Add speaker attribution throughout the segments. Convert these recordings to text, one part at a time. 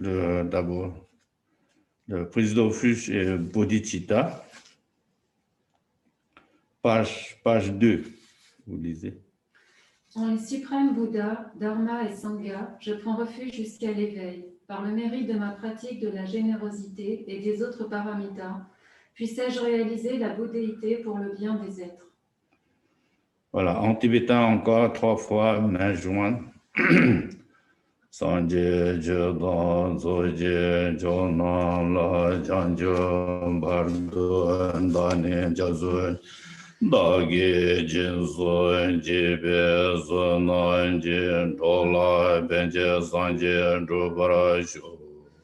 Speaker 1: d'abord, le président Fuchs et Bodhicitta, page 2, vous lisez.
Speaker 2: En les suprêmes Bouddha, Dharma et Sangha, je prends refuge jusqu'à l'éveil. Par le mérite de ma pratique de la générosité et des autres paramitas, puissais-je réaliser la bouddhéité pour le bien des êtres.
Speaker 1: Voilà, en tibétain encore 3 fois, main jointe. Sanje Jodan Zoje Jonan La Janjo Bardo Dane Jazun Dagi Jinsu Jibe Zunan Jin Dola Benje Sanje Drubarashu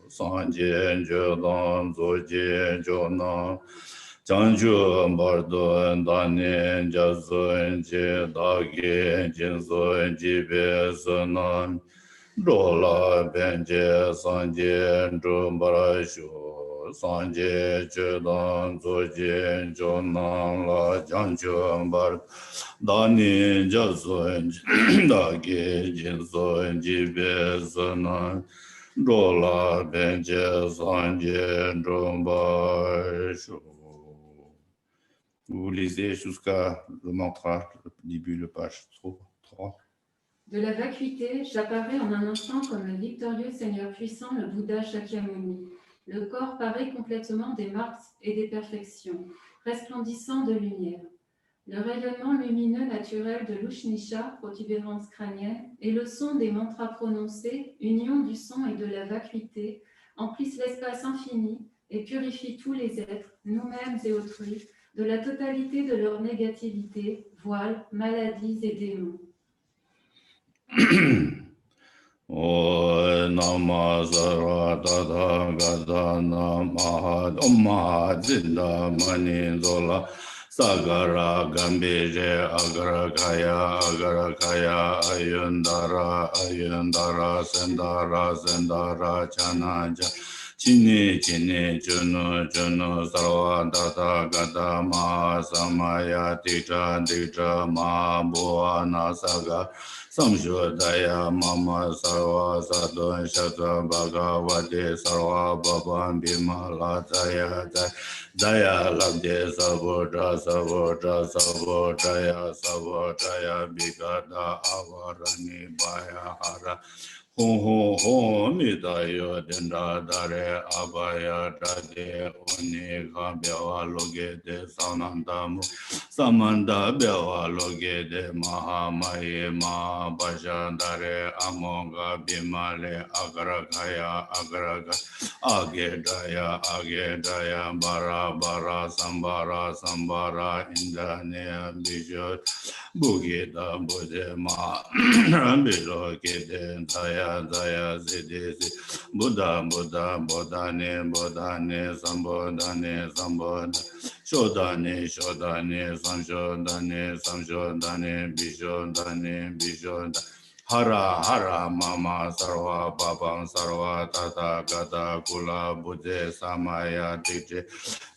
Speaker 1: Sanje Jodan Zoje Jonan Janju Bardo Dane Jazun Dagi Jinsu Jibe Zunan Dola Benje Sanje Drumbarashu Sanje Chedan Zoje Jonan La Janju Bar Dani Jasun Dagi Jinsun Jibe Sunan Dola Benje Sanje Drumbarashu. Vous lisez jusqu'à le mantra, le début, le page 3.
Speaker 2: De la vacuité, j'apparais en un instant comme le victorieux Seigneur puissant, le Bouddha Shakyamuni. Le corps paraît complètement des marques et des perfections, resplendissant de lumière. Le rayonnement lumineux naturel de l'Ushnisha, protubérance crânienne, et le son des mantras prononcés, union du son et de la vacuité, emplissent l'espace infini et purifient tous les êtres, nous-mêmes et autrui, de la totalité de leur négativité, voiles, maladies et démons.
Speaker 1: O Nama Sarva Tata Gata Namaha Omma Zinda Mani Zola Sagara Gambire Agarakaya Ayundara Sendara Chanaja Chini Chunu Sarva Tata Gata Ma Samaya Titra Ma Bhuana Saga Samshodaya Mama Sarva Sadhan Shatra Bhagavate Sarva Bhavan Bhimala Daya Labde Savotaya Bhikada Avarani Bhaya Hara Ho Midayo Dendra Dare Abhaya Dade Unika Bhava Logede Sanandamu Samanda Bhava Logede Mahamaye Ma Bhajandare Amonga Bhimale Agraghaya Agedaya Bara Sambara Indane Bijot Bugeda Budema Bilo Kede Daya Zidisi Buddha Bodhane Sambodhane Shodane Samshodane Bishodane Hara Mama Sarva Babam Sarva Tata Gata Kula Buddhe Samaya Dite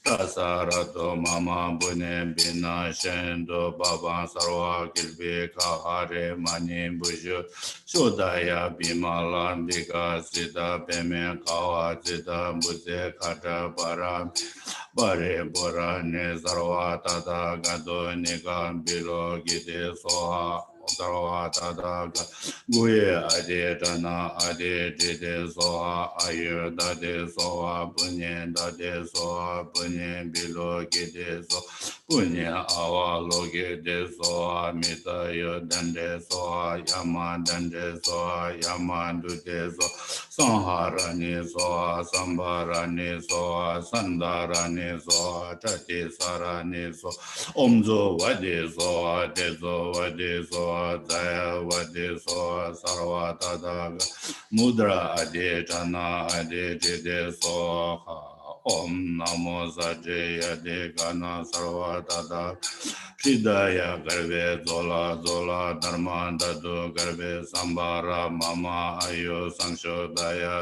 Speaker 1: Tasarato Mama Bune Bina Shendo Babam Sarva Kilbe Kahare Mani Bushu Shodaya Bimala Bika Sita Peme Kawa Sita Buddhe Kata Bare Borane Sarva Tata Gato Nika Bilo Gite Soha Sarva Tata Guye Ade Dana Ade Dede Soha Ayu Dade Soha Punye Dade Soha Punye Bilo Gide So Punye Awa Loge De Soha Mita Yo Dande Soha Yama Dande Soha Yama Dude So Sanharani Soha Sambarani Soha Sandarani Soha Tati Sarani So Omzo Vade Soha Dezo Vade Soha Daya Vade Soha Sarva Tadaga Mudra Ade Jana Ade Jide Soha Om Namo Sajaya De Gana Sarva Tadaga Hridaya Garve Zola Dharma Dadu Garve Sambara Mama Ayo Sangshodaya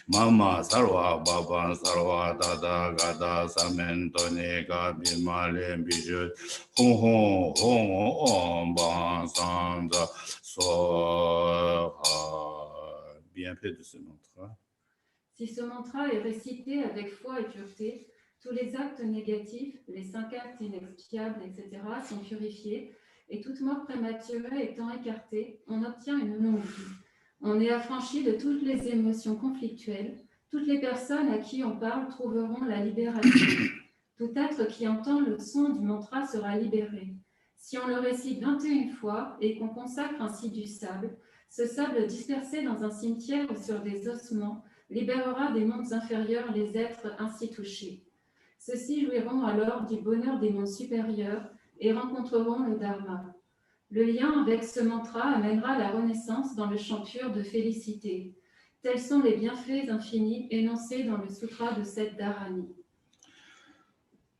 Speaker 1: Mama Sarva Baba Sarva Dada Gada Samentone Gabimale Bijut Hong Om Ban Sanda Soha bienfaits de ce mantra.
Speaker 2: Si ce mantra est récité avec foi et pureté, tous les actes négatifs, les 5 actes inexpiables, etc., sont purifiés et toute mort prématurée étant écartée, on obtient une longue vie. On est affranchi de toutes les émotions conflictuelles. Toutes les personnes à qui on parle trouveront la libération. Tout être qui entend le son du mantra sera libéré. Si on le récite 21 fois et qu'on consacre ainsi du sable, ce sable dispersé dans un cimetière ou sur des ossements libérera des mondes inférieurs les êtres ainsi touchés. Ceux-ci jouiront alors du bonheur des mondes supérieurs et rencontreront le Dharma. Le lien avec ce mantra amènera la renaissance dans le champ pur de félicité. Tels sont les bienfaits infinis énoncés dans le sutra de cette Dharani.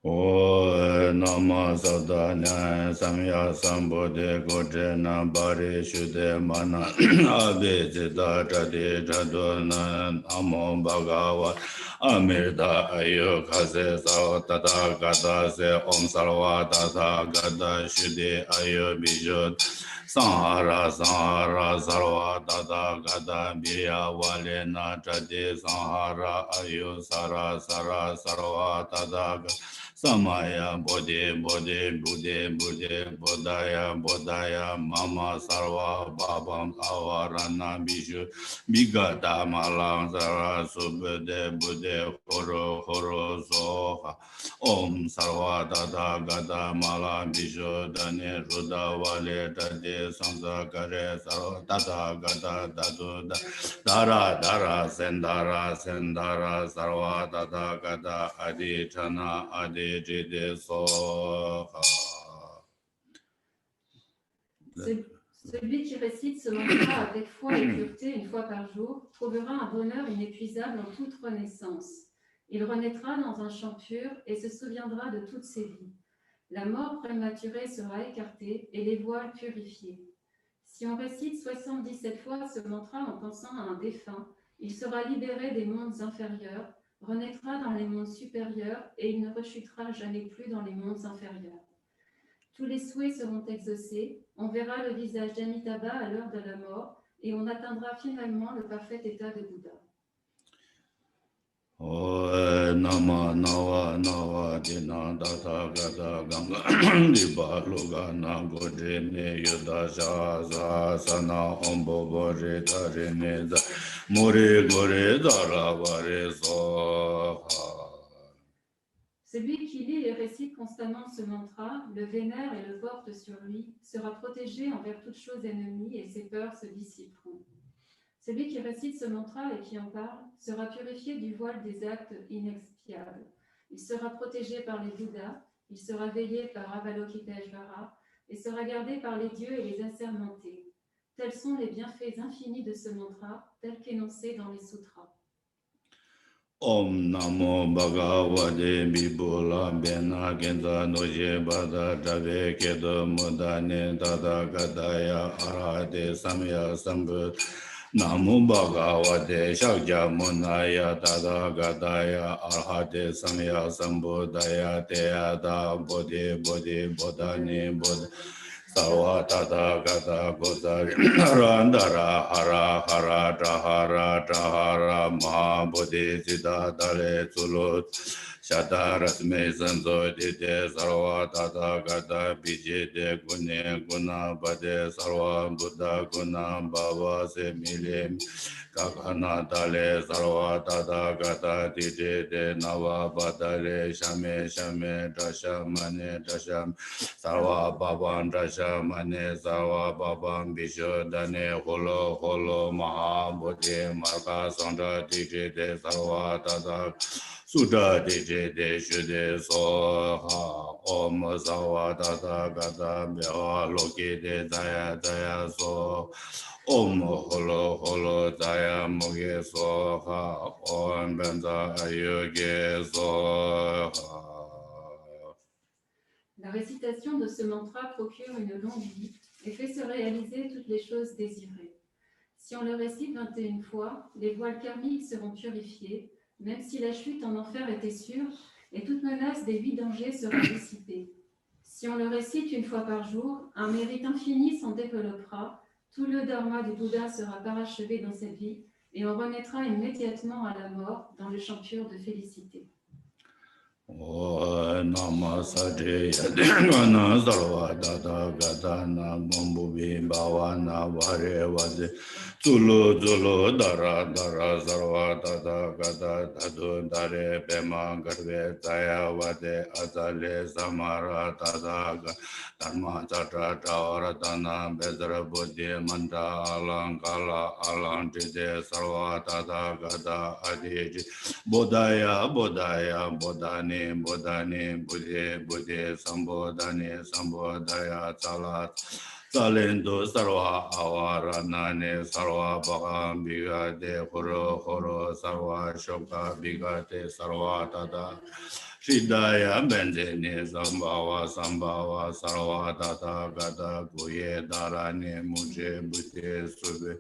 Speaker 1: O nama sadhana samya sambodhe godrena bari shuddhe mana abe jita jati jadona namo bhagava amirta ayo kase sao tata gata se om sarva tata gata shuddhe ayo bijot sanhara sanhara sarva tata gata biya valena jati sanhara ayo sara sara sarva tata gata Samaya Bodhi Bodhi Buddhi Buddhi Bodhaya Bodhaya Mama Sarva Bhabam Avarana Bishu Bigata Malang Sara Subhade Buddhi Horo Horo Soha Om Sarva Tata Gata Mala Bishu Dani Ruda Vale Tade Sansa Kare Sarva Tata Gata Tatu Dara Dara Sendara Sendara Sarva Tata Gata Adi Chana Adi
Speaker 2: Celui qui récite ce mantra avec foi et pureté une fois par jour trouvera un bonheur inépuisable en toute renaissance. Il renaîtra dans un champ pur et se souviendra de toutes ses vies. La mort prématurée sera écartée et les voiles purifiées. Si on récite 77 fois ce mantra en pensant à un défunt, il sera libéré des mondes inférieurs, renaîtra dans les mondes supérieurs et il ne rechutera jamais plus dans les mondes inférieurs. Tous les souhaits seront exaucés, on verra le visage d'Amitabha à l'heure de la mort et on atteindra finalement le parfait état de Bouddha.
Speaker 1: Nama Nava Nava Dina Data Gata Ganga Diba Luga Nago Dene Yuda Shasa Sana Ombo Bore Darene More Gore Dara Vare Soha.
Speaker 2: Celui qui lit et récite constamment ce mantra, le vénère et le porte sur lui, sera protégé envers toute chose ennemie et ses peurs se dissiperont. Celui qui récite ce mantra et qui en parle sera purifié du voile des actes inexpiables. Il sera protégé par les Bouddhas, il sera veillé par Avalokiteshvara et sera gardé par les dieux et les assermentés. Tels sont les bienfaits infinis de ce mantra, tels qu'énoncés dans les sutras.
Speaker 1: Om Namo Bhagavate Bibula Bena Genta Noje Bada Jave Kedo Mudane Tata Gadaya Arhate Samya Sambut Namo Bhagavate Shakya Munaya Tata Gadaya Arhate Samya Sambudaya Teyata Bodhi Bodhi Bodhani Bodhi Sarva Tata Gata Gota Randara Hara Hara Tahara Tahara Maha Bodhi Siddha Dale Sulut Shatarat Me Sanzo Dite Sarva Tata Gata Biji De Gune Guna Bade Sarva Buddha Guna Bhava Se Milim Kakana Dale Sarva Tata Gata Dite De Nava Badale Shame Shame Dasha Mane Dasha Sarva Bhavan Dasha Mane Sarva Bhavan Bisho Dane Holo Holo Maha Bodhi Marka Sandra Dite De Sarva Tata Sudha Dite De Shuddhe Soha Om Sarva Tata Gata Bhava Loki De Daya Daya So Om Holo Holo Daya Muge Soha Om Benza Ayuge Soha.
Speaker 2: La récitation de ce mantra procure une longue vie et fait se réaliser toutes les choses désirées. Si on le récite 21 fois, les voiles karmiques seront purifiées, même si la chute en enfer était sûre, et toute menace des 8 dangers sera dissipée. Si on le récite une fois par jour, un mérite infini s'en développera, tout le dharma du Bouddha sera parachevé dans cette vie, et on remettra immédiatement à la mort dans le champ pur de félicité.
Speaker 1: Namasade Yadena Sarva Dada Gadana Mambubi Bhavana Vare Vade Zulu Zulu Dara Dara Sarva Dada Gada Dadu Dare Pema Garve Taya Vade Azale Samara Dada Dharma Chatra Tawara Dana Bedra Buddhi Manda Alankala Alantide Sarva Dada Gada Adiji Bodhaya Bodhaya Bodhani Bodhani Bodhi Bodhi Sambodhani Sambodhaya Salat Salendo Sarva Avaranane Sarva Bhagam Bigate Horo Horo Sarva Shoka Bigate Sarva Tata Shidaya Bendene Sambhava Sambhava Sarva Tata Gata Guye Dharani Muje Bhute Sube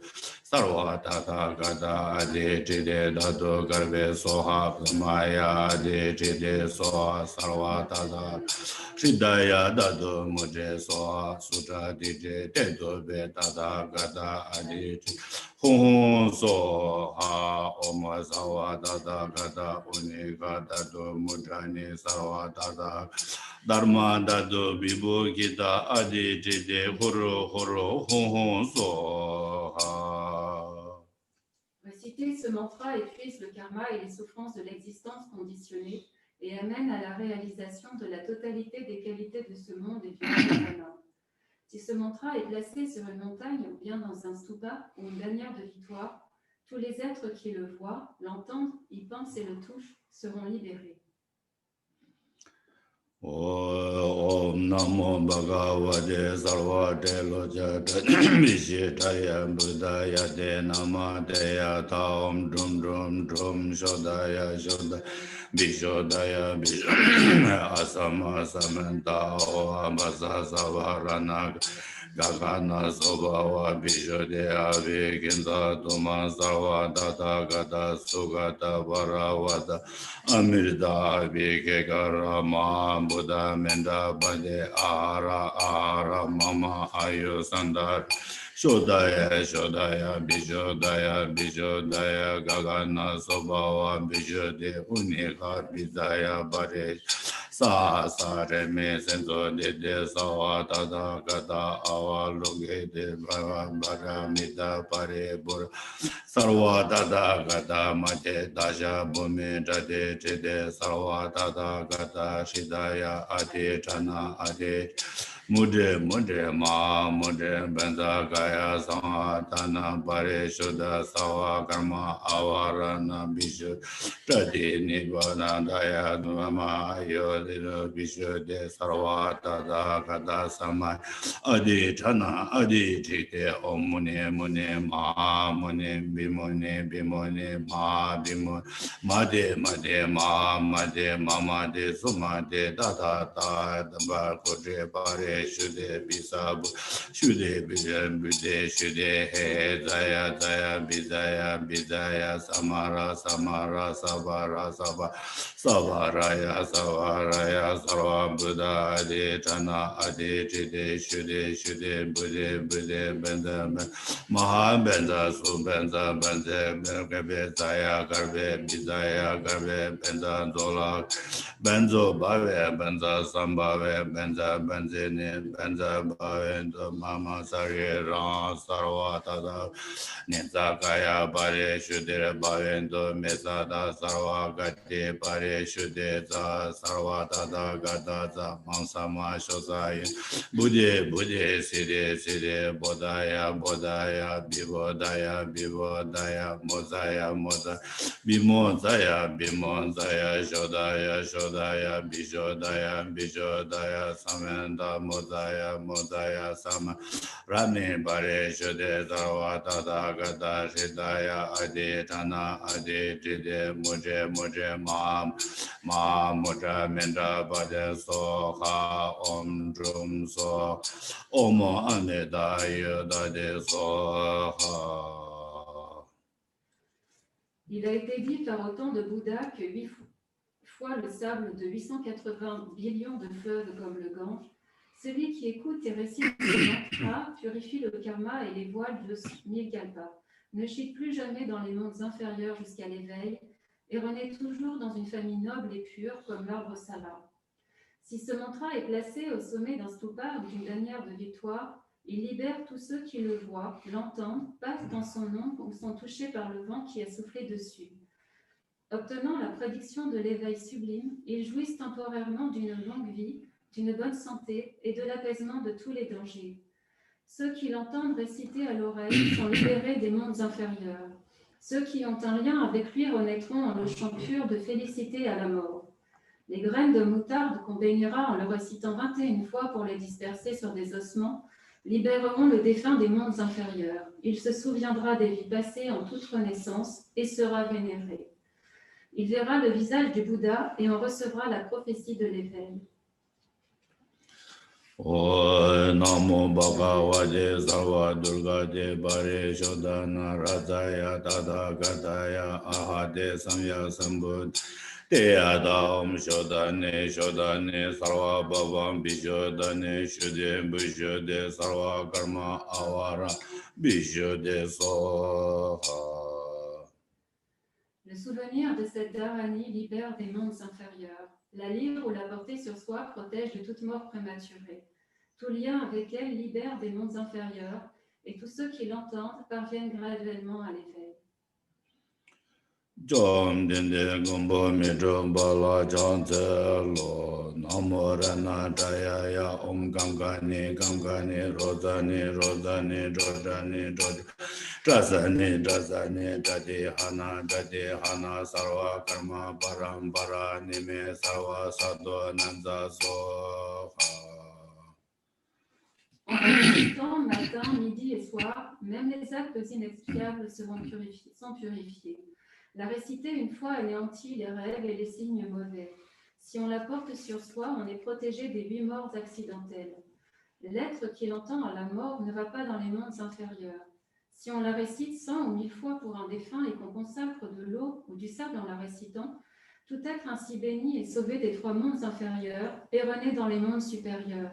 Speaker 1: Sarva Tata Gata Adi Chide Datu Garve Soha Pramaya Adi Chide Soha Sarva Tata Shidaya Datu Muje Soha Sutra Dije Tetu Be Tata Gata Adi Hum Soha Om Sarva Tata Gata Unika Datu Mudani Sarva Tata Dharma Datu Bibu Gita Adi Chide Huru Huru Hum Soha.
Speaker 2: Réciter ce mantra épuise le karma et les souffrances de l'existence conditionnée et amène à la réalisation de la totalité des qualités de ce monde et du nirvana. Si ce mantra est placé sur une montagne ou bien dans un stupa ou une bannière de victoire, tous les êtres qui le voient, l'entendent, y pensent et le touchent seront libérés.
Speaker 1: Om Namo Bhagavate Sarvate Lojata Vishitaya Buddhaya Te Namadaya Taom Drum Drum Drum Shodaya Shodaya Vishodaya Vishodaya Asama Samanta Oabasa Savarana Gagana Sobhava Vishodaya Vikinta Tuma Sarva Tata Gata Sugata Varavata Amirda Vikekarama Buddha Menda Bade Ara Ara Mama Ayu Sandar Shodaya Shodaya Bishodaya Bishodaya Gagana Sobhava Bishode Unika Bidaya Bade Sa Sare Me Senso Dede Sawa Tada Gata Awa Luge De Bhava Bhaga Mita Pare Bur Sarva Tada Gata Mate Dasha Bhumi Jade Jede Sarva Tada Gata Shidaya Adi Chana Adi Mude Mude Ma Mude Benza Gaya Sama Tana Pare Shuddha Sawa Karma Avarana Bishu Tadi Nibbana Daya Dhamma Ayodhira Bishu De Sarva Tada Gata Samai Adi Chana Adi Chite Om Mune Mune Ma Mune Bimune Bimune Ma Bimune Made Made Ma Made Mama De Suma De Tata Ta Dhamma Kodre Pare Shude Bisabu Shude Bijan Bude Shude He Zaya Zaya Bidaya Bidaya Samara Samara Savara Sava Savaraya Savaraya Sarva Buddha Adi Chana Adi Chide Shude Shude Bude Bude Benda Maha Benda Su Benda Bende Garbe Zaya Garbe Bidaya Garbe Benda Dola Benzo Bave Benza Sambave Benza Benzini Benza Bhavendo Mama Sari Ram Sarva Tada Nitsa Kaya Pare Shuddhira Bhavendo Mesada Sarva Gati Pare Shuddhita Sarva Tada Gata Mansama Shosaya Buddhi Buddhi Siddhi Siddhi Bodhaya Bodhaya Bibodaya Bibodaya Mozaya Mozaya Bimozaya Bimozaya Shodaya Shodaya Bishodaya Bishodaya Samenda Modaya Modaya Sama Rami Bare Shode Sarva Tata Gata Shidaya Adi Tana Adi Jide Muje Muje Mam Ma Muja Mendra Bade Soha Om Drum So Om Amida Yudade Soha.
Speaker 2: Il a été dit par autant de Bouddhas que 8 fois le sable de 880 billions de fleuves comme le Gange, celui qui écoute et récite ce mantra purifie le karma et les voiles de Nilkalpa. ne chute plus jamais dans les mondes inférieurs jusqu'à l'éveil et renaît toujours dans une famille noble et pure comme l'arbre Sala. Si ce mantra est placé au sommet d'un stupa ou d'une bannière de victoire, il libère tous ceux qui le voient, l'entendent, passent dans son ombre ou sont touchés par le vent qui a soufflé dessus. Obtenant la prédiction de l'éveil sublime, ils jouissent temporairement d'une longue vie, d'une bonne santé et de l'apaisement de tous les dangers. Ceux qui l'entendent réciter à l'oreille sont libérés des mondes inférieurs. Ceux qui ont un lien avec lui renaîtront en le chant pur de félicité à la mort. Les graines de moutarde qu'on baignera en le récitant 21 fois pour les disperser sur des ossements libéreront le défunt des mondes inférieurs. Il se souviendra des vies passées en toute renaissance et sera vénéré. Il verra le visage du Bouddha et en recevra la prophétie de l'éveil.
Speaker 1: Namo Bhagavate Sarva Durgate Pare Shodhana Radhaya Tadha Gataya Ahate Samya Sambud Teyada Om Shodhane Shodhane Sarva Bhavam Bishodhane Shuddhe Bishodhe Sarva Karma Avara Bishodhe Soha.
Speaker 2: Le souvenir de cette Dharani libère des mondes inférieurs. La lire ou la porter sur soi protège de toute mort prématurée. Tout lien avec elle libère des mondes inférieurs et tous ceux qui l'entendent parviennent graduellement à l'éveil.
Speaker 1: Jom dende gombo medro bala lo namo rana daya ya om gangani rodani dadi hana sarva karma bara nime sarva sadho nanda soha.
Speaker 2: En récitant matin, midi et soir, même les actes inexpiables sont purifiés. La réciter une fois anéantit les rêves et les signes mauvais. Si on la porte sur soi, on est protégé des 8 morts accidentelles. L'être qui l'entend à la mort ne va pas dans les mondes inférieurs. Si on la récite 100 ou 1000 fois pour un défunt et qu'on consacre de l'eau ou du sable en la récitant, tout être ainsi béni est sauvé des 3 mondes inférieurs et renaît dans les mondes supérieurs.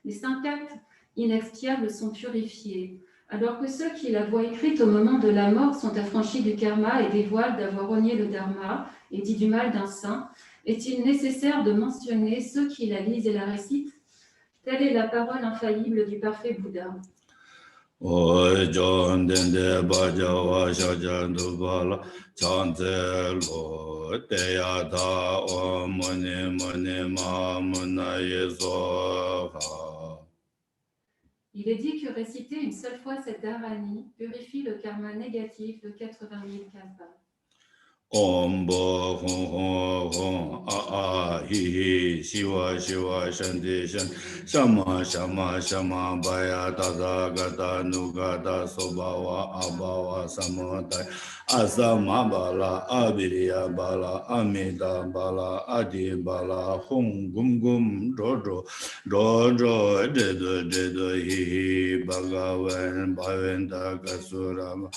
Speaker 2: Les 5 actes inexpiables sont purifiés, alors que ceux qui la voient écrite au moment de la mort sont affranchis du karma et dévoilent d'avoir renié le dharma et dit du mal d'un saint. Est-il nécessaire de mentionner ceux qui la lisent et la récitent? Telle est la parole infaillible du parfait Bouddha. Il est dit que réciter une seule fois cette dharani purifie le karma négatif de 80 000 kalpas.
Speaker 1: Om bo hong hong a hi hi shiva shanti shan shama baya tata gata nugata sobhava abhava samadaya asama bala abhiriya bala amida bala adi bala hong gum gum ro dedo hi hi bhagavan bhaventa kasurama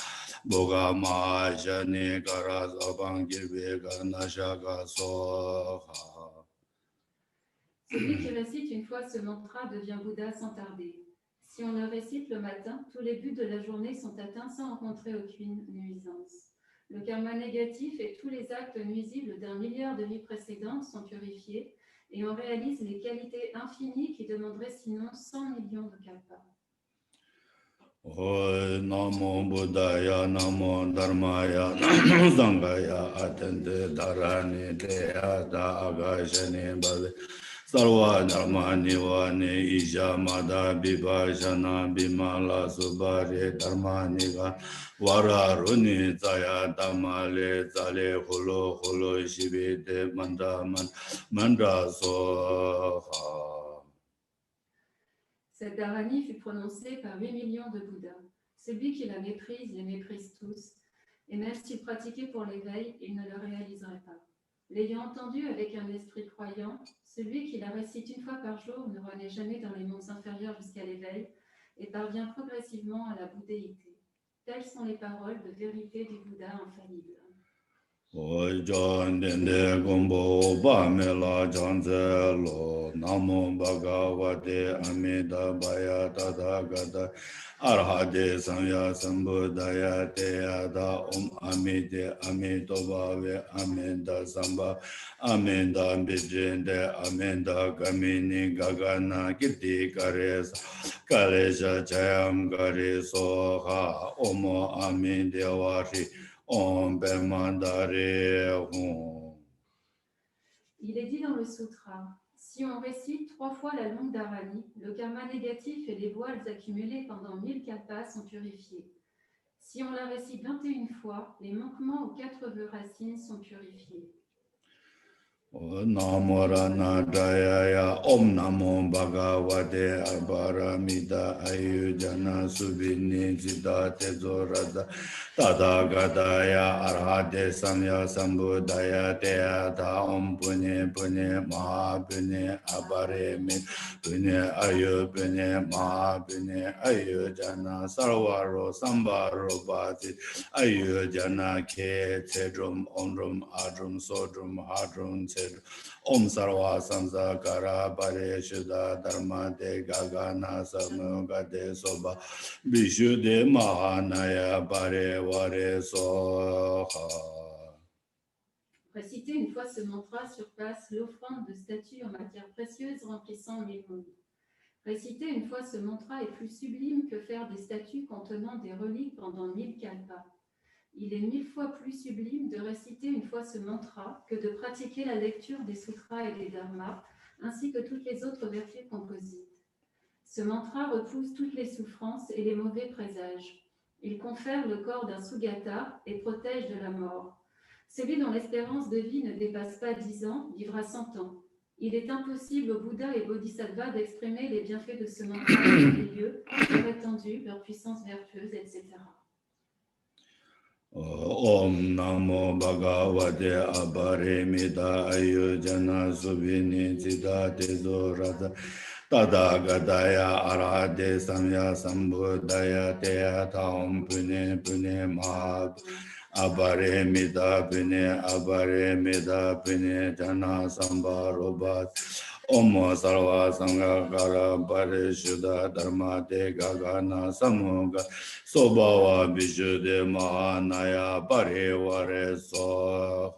Speaker 1: Bogama Jani Nashaka Soha.
Speaker 2: Celui qui récite une fois ce mantra devient Bouddha sans tarder. Si on le récite le matin, tous les buts de la journée sont atteints sans rencontrer aucune nuisance. Le karma négatif et tous les actes nuisibles d'1 milliard de vies précédentes sont purifiés et on réalise les qualités infinies qui demanderaient sinon 100 millions de kalpas.
Speaker 1: Namo Buddhaya, Namo Dharmaya, Namo Sanghaya, Atente Dharani, Deyata Agashani Bhave, Sarva Dharma Nivani, Isha Mada Vibhashana, Bimala Subhari Dharma Niga, Vararuni Zaya Dhamale, Zale Hulu Shivite Mandra Soha.
Speaker 2: Cette dharani fut prononcée par 8 millions de Bouddhas. Celui qui la méprise les méprise tous, et même s'il pratiquait pour l'éveil, il ne le réaliserait pas. L'ayant entendu avec un esprit croyant, celui qui la récite une fois par jour ne renaît jamais dans les mondes inférieurs jusqu'à l'éveil et parvient progressivement à la bouddhéité. Telles sont les paroles de vérité du Bouddha infaillible.
Speaker 1: Ojon dende gombo ba me la janze lo namo bhagavate amida baya tada gada arhade samya sambudaya te ada amide amito bhave amenda samba amenda bijende amenda gamini gagana giti kares kalesha chayam gare soha omo amide wari.
Speaker 2: Il est dit dans le sutra, si on récite 3 fois la langue d'Arani, le karma négatif et les voiles accumulés pendant 1000 kalpas sont purifiés. Si on la récite 21 fois, les manquements aux 4 vœux racines sont purifiés.
Speaker 1: Namo Rana Dayaya Om Namo Bhagavate Abaramida Ayujana Subhini Siddha Tezorada Tada Gadaya Arhate Samya Sambudaya Teata Om Pune Pune Maha Pune Abaremi Pune Ayu Pune Maha Pune Ayujana Sarvaro Sambaro Bhati Ayujana Ke Tedrum Omrum Adrum Sodrum Hadrum Om Sarva Samsa Kara Pare Shuddha Dharma De Gagana Samuga De Soba Bishu De Mahanaya Pare Vare Soha.
Speaker 2: Réciter une fois ce mantra surpasse l'offrande de statues en matière précieuse remplissant 1000 mondes. Réciter une fois ce mantra est plus sublime que faire des statues contenant des reliques pendant 1000 kalpas. Il est 1000 fois plus sublime de réciter une fois ce mantra que de pratiquer la lecture des sutras et des dharmas, ainsi que toutes les autres vertus composites. Ce mantra repousse toutes les souffrances et les mauvais présages. Il confère le corps d'un sugata et protège de la mort. Celui dont l'espérance de vie ne dépasse pas 10 ans vivra 100 ans. Il est impossible aux Bouddhas et Bodhisattvas d'exprimer les bienfaits de ce mantra dans les lieux, leur étendue, leur puissance vertueuse, etc.
Speaker 1: Om Namo Bhagavate Abarimida Ayujana Subhini Siddha Tezorada Tada Gadaya Arhade Samya Sambudaya Teata Om Pune Pune Maha Abarimida Pune Abarimida Pune Jana Sambarobat Om Sarva Sangakara Parishuddha Dharma De Gagana Samuga Sobhava Vishuddhi Mahanaya Parivare Soha.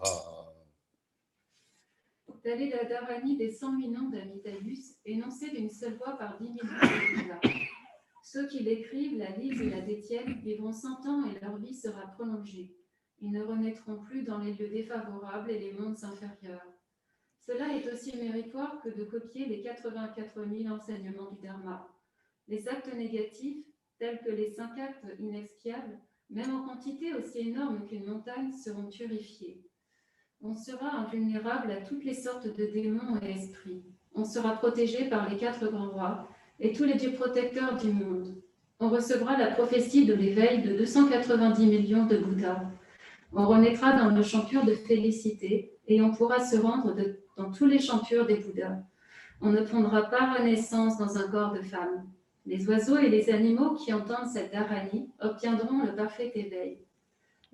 Speaker 2: Telle est la Dharani des 100 000 noms d'Amitabhus, énoncée d'une seule voix par 10 millions de Bouddhas. Ceux qui l'écrivent, la lisent et la détiennent vivront 100 ans et leur vie sera prolongée. Ils ne renaîtront plus dans les lieux défavorables et les mondes inférieurs. Cela est aussi méritoire que de copier les 84 000 enseignements du Dharma. Les actes négatifs, tels que les 5 actes inexpiables, même en quantité aussi énorme qu'une montagne, seront purifiés. On sera invulnérable à toutes les sortes de démons et esprits. On sera protégé par les 4 grands rois et tous les dieux protecteurs du monde. On recevra la prophétie de l'éveil de 290 millions de Bouddhas. On renaîtra dans le champur de félicité et on pourra se rendre dans tous les champurs des Bouddhas. On ne prendra pas renaissance dans un corps de femme. Les oiseaux et les animaux qui entendent cette dharani obtiendront le parfait éveil.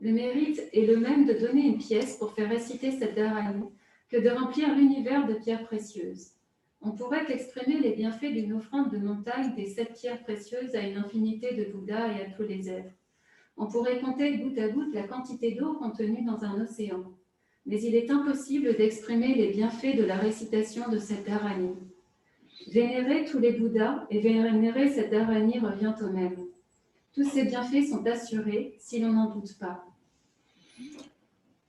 Speaker 2: Le mérite est le même de donner une pièce pour faire réciter cette dharani que de remplir l'univers de pierres précieuses. On pourrait exprimer les bienfaits d'une offrande de montagne des 7 pierres précieuses à une infinité de Bouddhas et à tous les êtres. On pourrait compter goutte à goutte la quantité d'eau contenue dans un océan. Mais il est impossible d'exprimer les bienfaits de la récitation de cette dharani. Vénérer tous les Bouddhas et vénérer cette dharani revient au même. Tous ces bienfaits sont assurés si l'on n'en doute pas.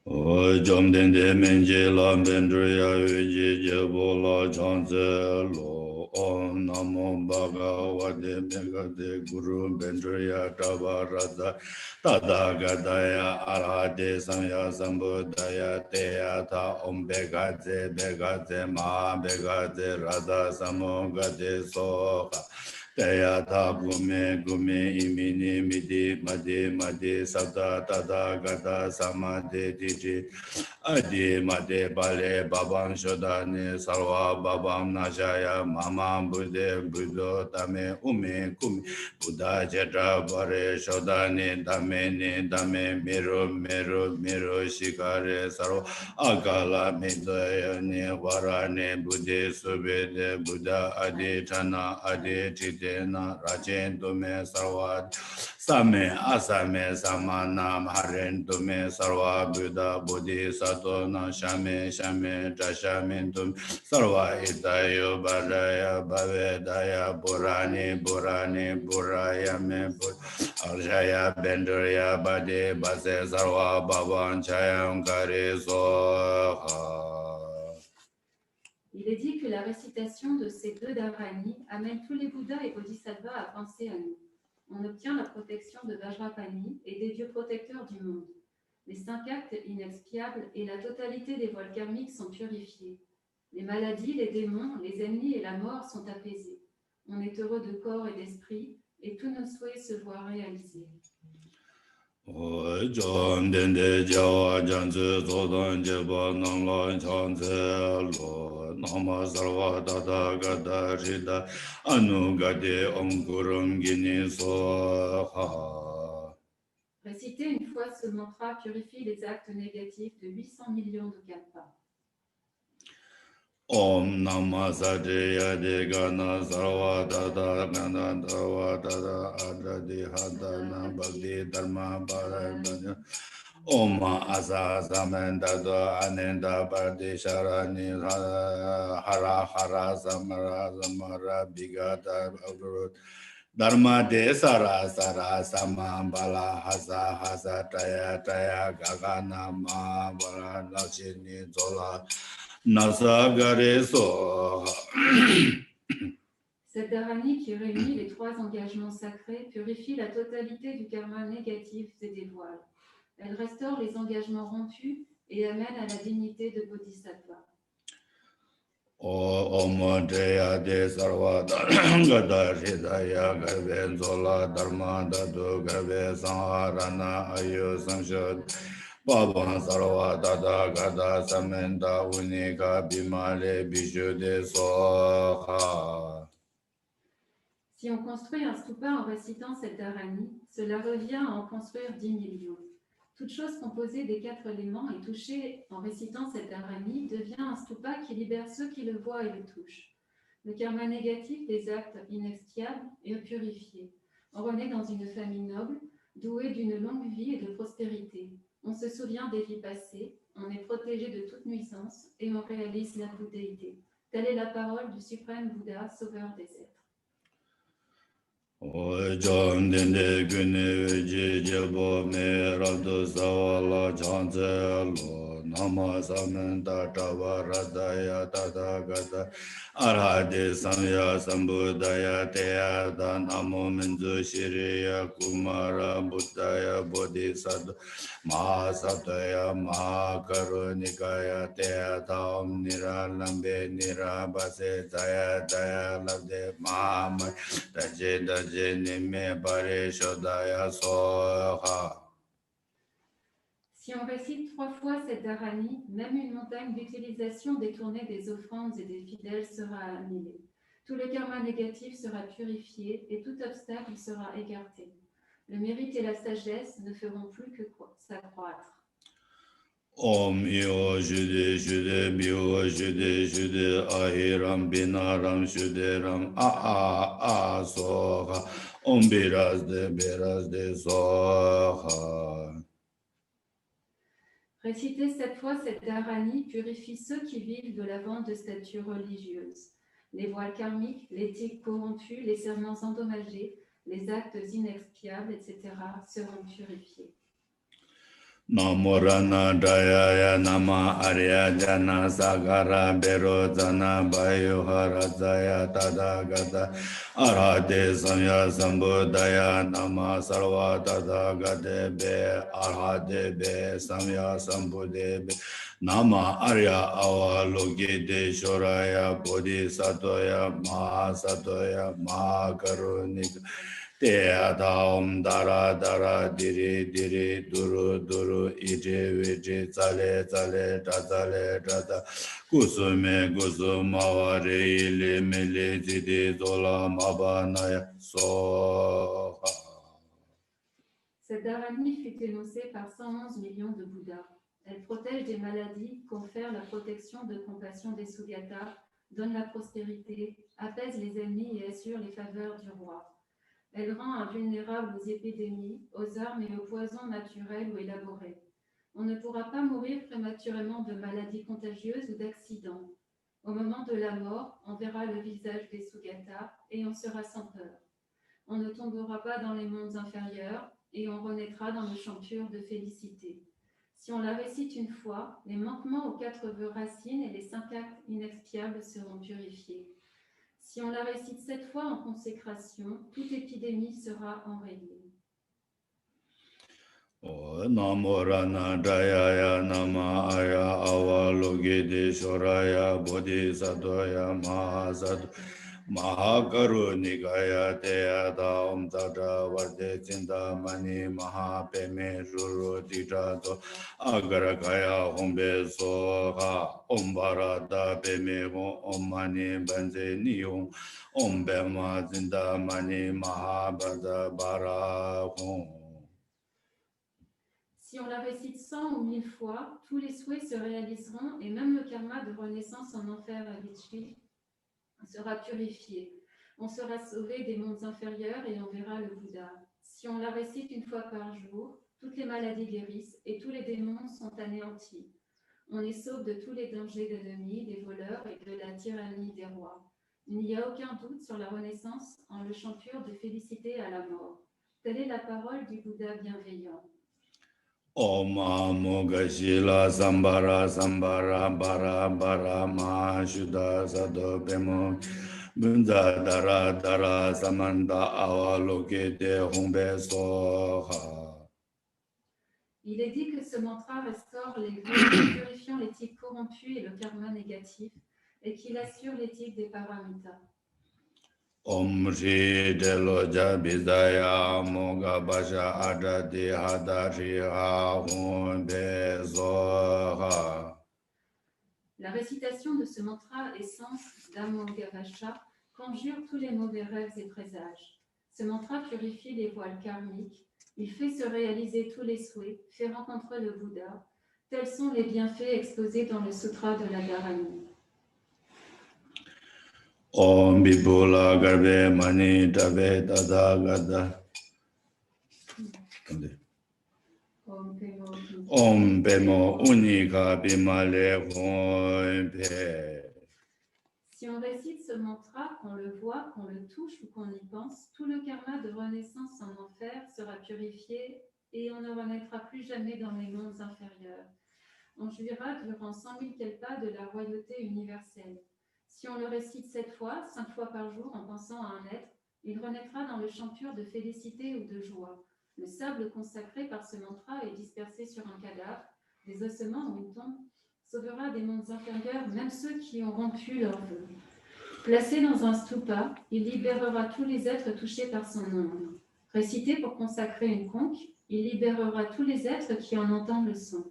Speaker 1: Jamdende Menje Lambendriya Viji Jebola Chanzelo Om Namo Bhagavate Megade Guru Bendriya Tavarada Tada Gadaya Arhade Samya Sambudaya Teata Om Begade Begade Ma Begade Radha Samogade Soha Tayata Gume Gume Imini Midi Madi Madi Sada Tada Gada Samade Diji Adi Mate Bale Babam Shodani Sarva Babam Najaya Mama Bude Budo Dame Umi Kumi Buddha Jeta Bare Shodani Dame Dame Miru Shikare Sarva Akala Midayani Varane Bude Subede Buddha Adi Tana Adi Titena Rajen Dume Sarva Same Asame Samana Haren Dume Sarva Buddha Bodhi Satona Shame Trashame Dum Sarva Itayo Badaya Bavedaya Buraya Me Arjaya Bendurya Bade Base Sarva Bhavan Chayam Kare Soha.
Speaker 2: Il est dit que la récitation de ces deux Dharani amène tous les Bouddhas et Bodhisattvas à penser à nous. On obtient la protection de Vajrapani et des dieux protecteurs du monde. Les 5 actes inexpiables et la totalité des voiles karmiques sont purifiés. Les maladies, les démons, les ennemis et la mort sont apaisés. On est heureux de corps et d'esprit et tous nos souhaits se voient réalisés.
Speaker 1: John Dende Jawa Janzu Zodan Jeba Namla Chanze Lo Nama Sarva Dada Gada Rida Anu Gade Omkurum Gini Soha.
Speaker 2: Réciter une fois ce mantra purifie les actes négatifs de 800 millions de kalpas.
Speaker 1: Om Nama Sadriya Degana Sarva Dada Gana Dava Dada Adadi Hadana Bhakti Dharma Bharabhaya Om Asa Samendada Anenda Bharti Sharani Hara Samara Bigata Avurut Dharma De Sara Sama Bala Hasa Taya Gagana Ma Bala Lachini Zola
Speaker 2: Cette dharani qui réunit les 3 engagements sacrés purifie la totalité du karma négatif et des voiles. Elle restaure les engagements rompus et amène à la dignité de bodhisattva.
Speaker 1: Om Deya De Sarva Gada Hridaya Garve Zola Dharma Dadu Garve Sanharana Ayu Samshad Baba Sarva Dada Gada Samenda Unika Bimale Bishude Soha.
Speaker 2: Si on construit un stupa en récitant cette dharani, cela revient à en construire 10 millions. Toute chose composée des 4 éléments et touchée en récitant cette dharani devient un stupa qui libère ceux qui le voient et le touchent. Le karma négatif des actes inexpiables est purifié. On renaît dans une famille noble, douée d'une longue vie et de prospérité. On se souvient des vies passées, on est protégé de toute nuisance et on réalise la bouddhéité. Telle est la parole du suprême Bouddha, sauveur des êtres.
Speaker 1: John Dende Gune Jebo Me Radu Savala Chanzelo Nama Samenta Tavaradaya Tata Gata Arhade Samya Sambudaya Teada Namo Menzu Shiriya Kumara Buddhaya Bodhisattva Mahasataya Mahakarunikaya Teada Om Niralambe Nirabase Daya Daya Labde Mahamad Tajeda
Speaker 2: Si on récite 3 fois cette dharani, même une montagne d'utilisation détournée des offrandes et des fidèles sera annulée. Tout le karma négatif sera purifié et tout obstacle sera écarté. Le mérite et la sagesse ne feront plus que s'accroître.
Speaker 1: Om Yo Jude Bio Jude Ahiram Binaram Shuderam A Soha Om Biraz de Soha.
Speaker 2: Réciter 7 fois cette dharani purifie ceux qui vivent de la vente de statues religieuses. Les voiles karmiques, l'éthique corrompue, les serments endommagés, les actes inexpiables, etc. seront purifiés.
Speaker 1: Namorana Dayaya Nama Arya Jana Sagara Berozana Bayuhara Zaya Tadagata Arhate Samya Sambudaya Nama Sarva Tadagate Be Arhate Be Samya Sambude Be Nama Arya Avalokite Shoraya Bodhisattoya Mahasattoya Mahakarunika Teada dara dara diri diri duru duru ije vije tsale tsale tazale tata kusume kusumavari ili mili zidi zola mabanaya soha.
Speaker 2: Cette dharani fut énoncée par 111 millions de Bouddhas. Elle protège des maladies, confère la protection de compassion des Sugatas, donne la prospérité, apaise les ennemis et assure les faveurs du roi. Elle rend invulnérable aux épidémies, aux armes et aux poisons naturels ou élaborés. On ne pourra pas mourir prématurément de maladies contagieuses ou d'accidents. Au moment de la mort, on verra le visage des Sugatas et on sera sans peur. On ne tombera pas dans les mondes inférieurs et on renaîtra dans le champ pur de félicité. Si on la récite une fois, les manquements aux 4 vœux racines et les 5 actes inexpiables seront purifiés. Si on la récite 7 fois en consécration, toute épidémie sera enrayée.
Speaker 1: Namo Rana Dayaya Nama Aya Avalokite Shoraya Bodhisattvaya Mahasad Mahakaru Nikaya Teyata Om Tata Vade Chintamani Mahapeme Shuru Titato Agarakaya Hombe Soha Om Bharata Peme Om Mani Banze Niyong Om Bema Chintamani Mahabhada Barahom.
Speaker 2: Si on la récite 100 ou 1000 fois, tous les souhaits se réaliseront et même le karma de renaissance en enfer à Vichy sera purifié. On sera sauvé des mondes inférieurs et on verra le Bouddha. Si on la récite une fois par jour, toutes les maladies guérissent et tous les démons sont anéantis. On est sauvé de tous les dangers d'ennemis, des voleurs et de la tyrannie des rois. Il n'y a aucun doute sur la renaissance en le champ pur de félicité à la mort. Telle est la parole du Bouddha bienveillant.
Speaker 1: Om Amoga Shila Sambara Sambara Bara Bara Mahashuddha Sado Bemo Bunza Dara Dara Samanda Avaloke De Humbe Soha.
Speaker 2: Il est dit que ce mantra restaure les vœux, purifiant l'éthique corrompue et le karma négatif, et qu'il assure l'éthique des paramitas.
Speaker 1: Om Shri Deloja Bidaya Moga Basha Adadi Hadari Humbe Soha.
Speaker 2: La récitation de ce mantra essence d'Amogavasha conjure tous les mauvais rêves et présages. Ce mantra purifie les voiles karmiques, il fait se réaliser tous les souhaits, fait rencontrer le Bouddha. Tels sont les bienfaits exposés dans le Sutra de la Dharani.
Speaker 1: Om Bibula Garbe Mani Tabe Tada Gada. Om Bemo Unika Bimale Pe.
Speaker 2: Si on récite ce mantra, qu'on le voit, qu'on le touche ou qu'on y pense, tout le karma de renaissance en enfer sera purifié et on ne renaîtra plus jamais dans les mondes inférieurs. On jouira durant 100 000 kelpas de la royauté universelle. Si on le récite 7 fois, 5 fois par jour en pensant à un être, il renaîtra dans le champ pur de félicité ou de joie. Le sable consacré par ce mantra est dispersé sur un cadavre, des ossements ou une tombe, sauvera des mondes inférieurs, même ceux qui ont rompu leurs vœux. Placé dans un stupa, il libérera tous les êtres touchés par son ombre. Récité pour consacrer une conque, il libérera tous les êtres qui en entendent le son.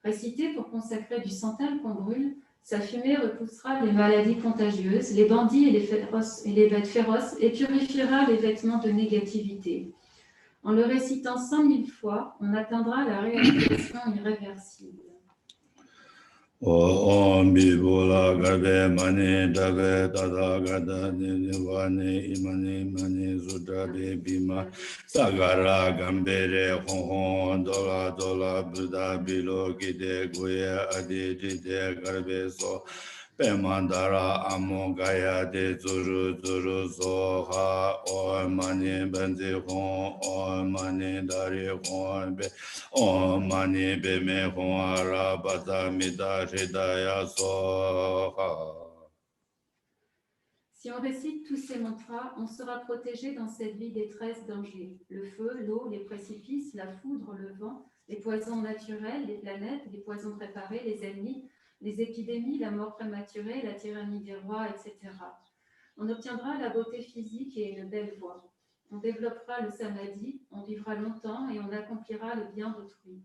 Speaker 2: Récité pour consacrer du santal qu'on brûle, sa fumée repoussera les maladies contagieuses, les bandits et les bêtes féroces et purifiera les vêtements de négativité. En le récitant 100 000 fois, on atteindra la réalisation irréversible.
Speaker 1: Om Bibula Garbe Mani Tabe Tada Gada Nivani Imani Mani Sudrade Bima Sagara Gambere Hon Dola Dola Buddha Bilo Gide Guya Adi Dide Garbe So Pemandara Amogaya De Zuru Zuru Soha Om Mani Benzi Hon Om Mani Dari Hon Be Om Mani Beme Hon Arabata Mida Hridaya Soha.
Speaker 2: Si on récite tous ces mantras, on sera protégé dans cette vie des 13 dangers. Le feu, l'eau, les précipices, la foudre, le vent, les poisons naturels, les planètes, les poisons préparés, les ennemis, les épidémies, la mort prématurée, la tyrannie des rois, etc. On obtiendra la beauté physique et une belle voix. On développera le samadhi, on vivra longtemps et on accomplira le bien d'autrui.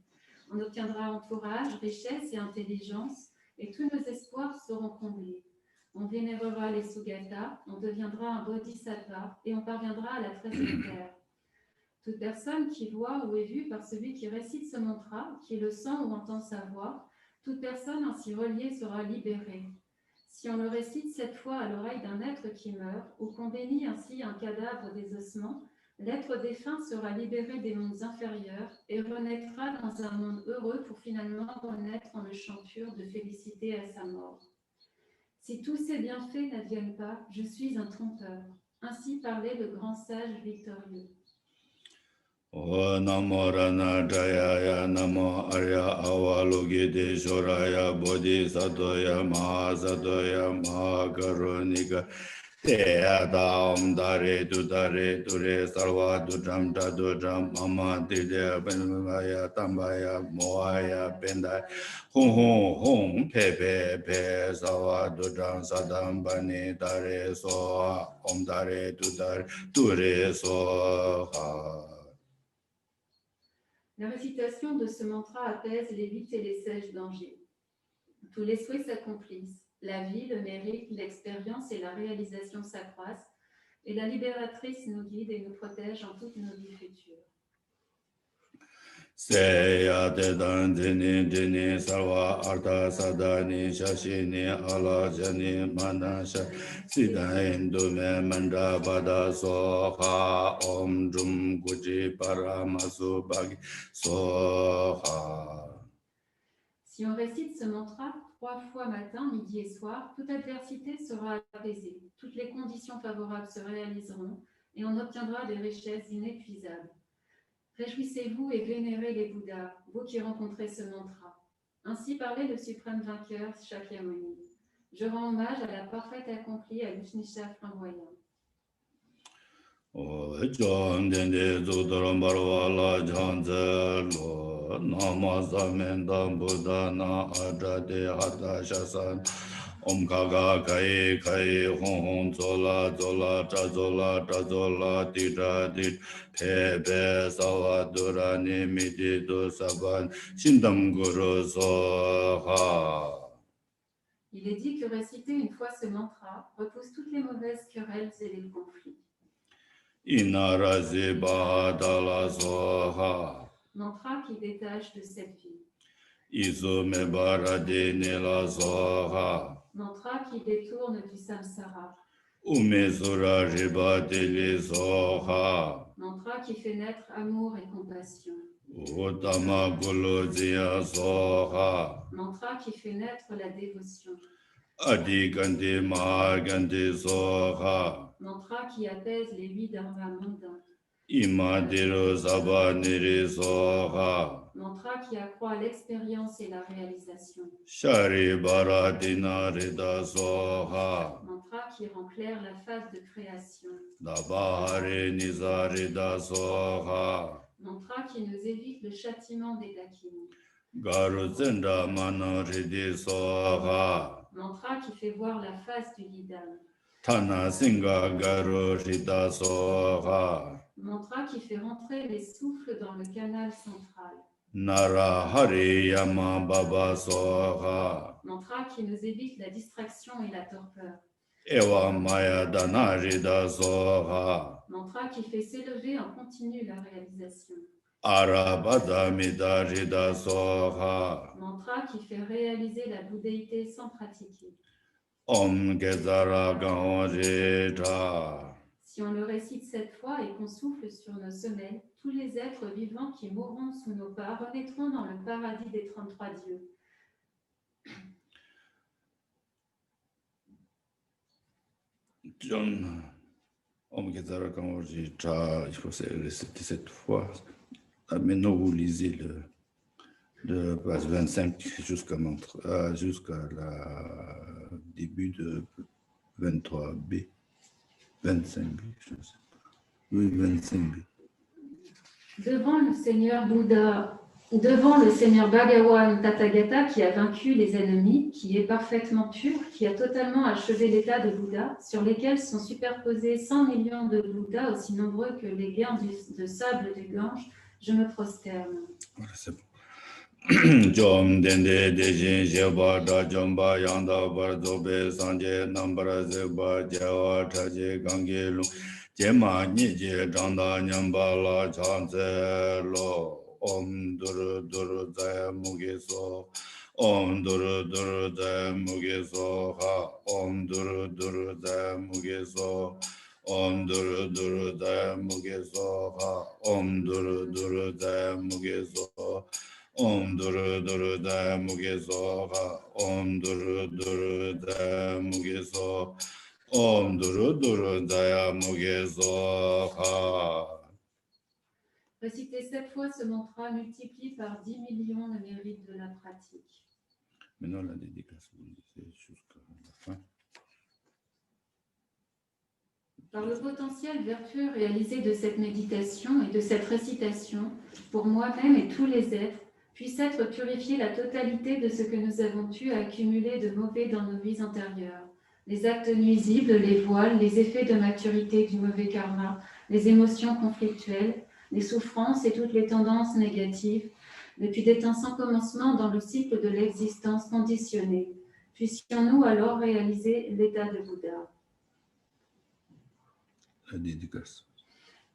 Speaker 2: On obtiendra entourage, richesse et intelligence, et tous nos espoirs seront comblés. On vénérera les Sugatas, on deviendra un bodhisattva et on parviendra à la très haute terre. Toute personne qui voit ou est vue par celui qui récite ce mantra, qui le sent ou entend sa voix, toute personne ainsi reliée sera libérée. Si on le récite 7 fois à l'oreille d'un être qui meurt, ou qu'on bénit ainsi un cadavre des ossements, l'être défunt sera libéré des mondes inférieurs et renaîtra dans un monde heureux pour finalement renaître en le chant pur de félicité à sa mort. Si tous ces bienfaits n'adviennent pas, je suis un trompeur. Ainsi parlait le grand sage victorieux.
Speaker 1: O namo rana jayaya namo arya avalokite shoraya bodhisattva mahasattva mahakarunika Teya dare ture sarva dudram tadudram mama tidya benvaya tambaya moaya bendaya hong pe sarva dudram sadam bani dare soha om dare ture soha.
Speaker 2: La récitation de ce mantra apaise les 8 et les 16 dangers. Tous les souhaits s'accomplissent. La vie, le mérite, l'expérience et la réalisation s'accroissent. Et la libératrice nous guide et nous protège en toutes nos vies futures.
Speaker 1: Seya dedan dini sarva artha sadani shashini ala jani manasha siddha indume manda bada soha om drum guji paramasu bhagi soha.
Speaker 2: Si on récite ce mantra 3 fois matin, midi et soir, toute adversité sera apaisée, toutes les conditions favorables se réaliseront et on obtiendra des richesses inépuisables. Réjouissez-vous et vénérez les Bouddhas, vous qui rencontrez ce mantra. Ainsi parlait le suprême vainqueur Shakyamuni. Je rends hommage à la parfaite accomplie à l'Upanishad flamboyant.
Speaker 1: John Dende Zudaram Barwala Janzelo Namasamenda Buddha Na Ajade Hata Shasan Om Kaga Kai Kai Hon Zola Zola Tazola Tazola Tita Tit Pepe Sawa Durani Miti Du Saban Shindam Guru Soha.
Speaker 2: Il est dit que réciter une fois ce mantra repousse toutes les mauvaises querelles et les conflits.
Speaker 1: Inarazi Bahadala Soha.
Speaker 2: Mantra qui détache de cette vie.
Speaker 1: Izume Baradini La Soha.
Speaker 2: Mantra qui détourne du samsara.
Speaker 1: Umesura Ribadili Soha.
Speaker 2: Mantra qui fait naître amour et compassion.
Speaker 1: Uttama Guluzia Soha.
Speaker 2: Mantra qui fait naître la dévotion.
Speaker 1: Adhikandi Mahagandi Soha.
Speaker 2: Mantra qui apaise les 8 dharmas mondains.
Speaker 1: Imadiru Sabaniri Soha.
Speaker 2: Mantra qui accroît l'expérience et la réalisation.
Speaker 1: Shari Baradina Rida Soha.
Speaker 2: Mantra qui rend clair la phase de création.
Speaker 1: Dabahari Nizarida Soha.
Speaker 2: Mantra qui nous évite le châtiment des dakini.
Speaker 1: Garuzendra Manaridi Soha.
Speaker 2: Mantra qui fait voir la face du Yidam.
Speaker 1: Tana Singa Garu Rida Soha.
Speaker 2: Mantra qui fait rentrer les souffles dans le canal central.
Speaker 1: Nara Hari Yama Baba Soha.
Speaker 2: Mantra qui nous évite la distraction et la torpeur.
Speaker 1: Ewa Maya Dana Rida Soha.
Speaker 2: Mantra qui fait s'élever en continu la réalisation.
Speaker 1: Arabada Mida Rida Soha.
Speaker 2: Mantra qui fait réaliser la bouddhéité sans pratiquer.
Speaker 1: Om Gezara Gaorita.
Speaker 2: Si on le récite 7 fois et qu'on souffle sur nos semelles, tous les êtres vivants qui mourront sous nos pas renaîtront dans le paradis des 33 dieux.
Speaker 1: John, Om Gezara Gaorita, il faut réciter 7 fois. Maintenant, vous lisez le page 25 jusqu'à la début de 23b. 25b, je ne sais pas. Oui, 25b.
Speaker 2: Devant le Seigneur Bouddha, devant le Seigneur Bhagawan Tathagata qui a vaincu les ennemis, qui est parfaitement pur, qui a totalement achevé l'état de Bouddha, sur lesquels sont superposés 100 millions de Bouddhas, aussi nombreux que les grains de sable du Gange, je me prosterne.
Speaker 1: Voilà, c'est bon. Jom dende dejin jeba da jomba yanda bar zobe sanje nambara zeba jawa taje gange lu jema nije janda nyamba la chanze lo om dur dur zaya muge so om dur dur zaya muge so ha om dur dur zaya muge so om dur dur zaya muge so ha om dur dur zaya muge so Om duru duru da mugezo ha Om duru duru da mugezo Om duru duru da mugezo ha.
Speaker 2: Réciter 7 fois ce mantra multiplie par 10 millions le mérite de la pratique.
Speaker 1: Maintenant la dédicace, c'est jusqu'à la fin.
Speaker 2: Par le potentiel vertueux réalisé de cette méditation et de cette récitation, pour moi-même et tous les êtres, puisse être purifiée la totalité de ce que nous avons pu accumuler de mauvais dans nos vies antérieures. Les actes nuisibles, les voiles, les effets de maturité du mauvais karma, les émotions conflictuelles, les souffrances et toutes les tendances négatives, depuis des temps sans commencement dans le cycle de l'existence conditionnée. Puissions-nous alors réaliser l'état de Bouddha.
Speaker 1: La dédicace.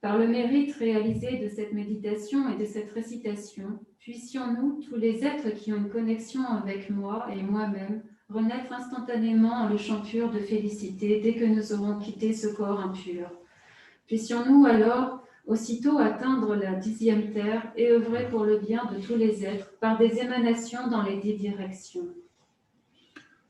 Speaker 2: Par le mérite réalisé de cette méditation et de cette récitation, puissions-nous, tous les êtres qui ont une connexion avec moi et moi-même, renaître instantanément en le chant pur de félicité dès que nous aurons quitté ce corps impur. Puissions-nous alors aussitôt atteindre la 10e terre et œuvrer pour le bien de tous les êtres par des émanations dans les 10 directions.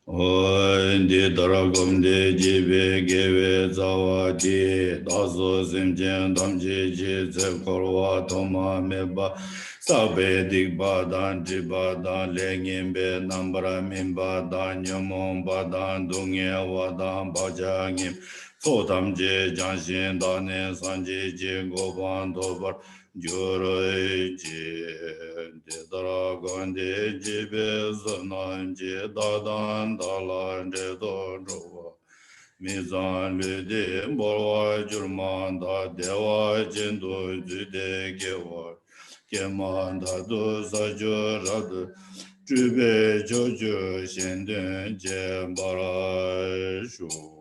Speaker 1: Di daragam de jibe geve zawa di daso simjen damji ji ze korwa toma meba sabe dikba dan jiba dan lengin be nambara minba dan nyamon ba dan dungye wa dan bajangim sodam je janshin dane sanje je goban dobar Juroi ji de daragan de jibe zanan je dadan dalan de dondruwa mizan le de borwa jurman da dewa jindu de gewa keman da do sajurad jube jojo shenden je bara shu